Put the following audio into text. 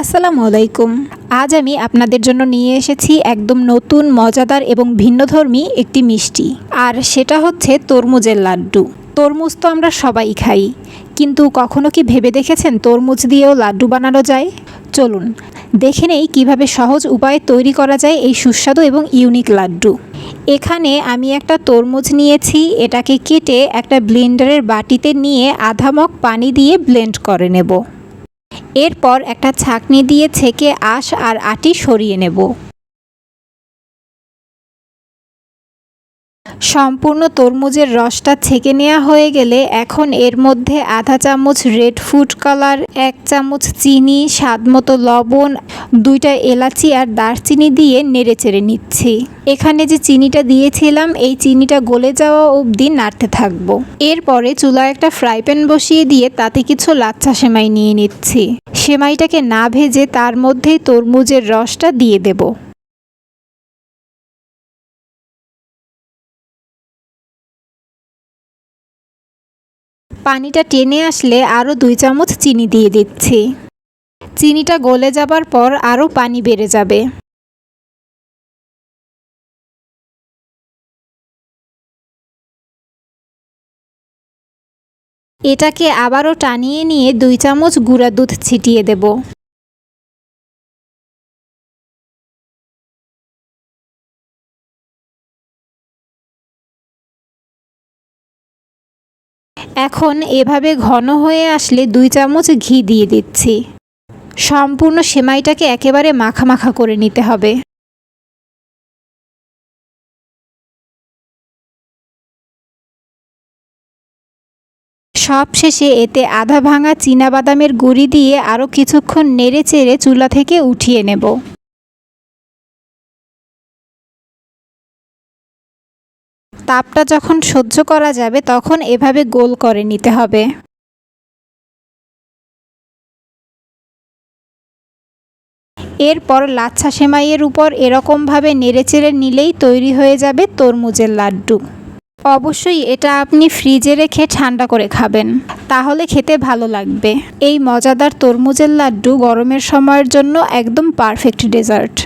আসসালামু আলাইকুম। আজ আমি আপনাদের জন্য নিয়ে এসেছি একদম নতুন মজাদার এবং ভিন্নধর্মী একটি মিষ্টি, আর সেটা হচ্ছে তরমুজের লাড্ডু। তরমুজ তো আমরা সবাই খাই, কিন্তু কখনো কি ভেবে দেখেছেন তরমুজ দিয়েও লাড্ডু বানানো যায়? চলুন দেখে নেই কীভাবে সহজ উপায়ে তৈরি করা যায় এই সুস্বাদু এবং ইউনিক লাড্ডু। এখানে আমি একটা তরমুজ নিয়েছি, এটাকে কেটে একটা ব্লেন্ডারের বাটিতে নিয়ে আধা মগ পানি দিয়ে ব্লেন্ড করে নেব। এরপর একটা ছাঁকনি দিয়ে ছেঁকে আঁশ আর আটি সরিয়ে নেব। সম্পূর্ণ তরমুজের রসটা ছেঁকে নেওয়া হয়ে গেলে এখন এর মধ্যে আধা চামচ রেড ফুড কালার, 1 চামচ চিনি, স্বাদমতো লবণ, 2টা এলাচি আর দারচিনি দিয়ে নেড়েচেড়ে নিচ্ছি। এখানে যে চিনিটা দিয়েছিলাম এই চিনিটা গলে যাওয়া অবধি নাড়তে থাকবো। এরপরে চুলায় একটা ফ্রাই প্যান বসিয়ে দিয়ে তাতে কিছু লাচ্ছা সেমাই নিয়ে নিচ্ছি। সেমাইটাকে না ভেজে তার মধ্যেই তরমুজের রসটা দিয়ে দেব। পানিটা টেনে আসলে আরও 2 চামচ চিনি দিয়ে দিচ্ছি। চিনিটা গলে যাবার পর আরও পানি বেড়ে যাবে। এটাকে আবারও টানিয়ে নিয়ে 2 চামচ গুঁড়া দুধ ছিটিয়ে দেব। এখন এভাবে ঘন হয়ে আসলে 2 চামচ ঘি দিয়ে দিচ্ছি। সম্পূর্ণ সেমাইটাকে একেবারে মাখা মাখা করে নিতে হবে। সবশেষে এতে আধা ভাঙা চীনাবাদামের গুঁড়ি দিয়ে আরও কিছুক্ষণ নেড়ে চেড়ে চুলা থেকে উঠিয়ে নেব। তাপটা যখন সহ্য করা যাবে তখন এভাবে গোল করে নিতে হবে। এরপর লাচ্ছা সেমাইয়ের উপর এরকমভাবে নেড়েচেড়ে নিলেই তৈরি হয়ে যাবে তরমুজের লাড্ডু। অবশ্যই এটা আপনি ফ্রিজে রেখে ঠান্ডা করে খাবেন, তাহলে খেতে ভালো লাগবে। এই মজাদার তরমুজের লাড্ডু গরমের সময়ের জন্য একদম পারফেক্ট ডেজার্ট।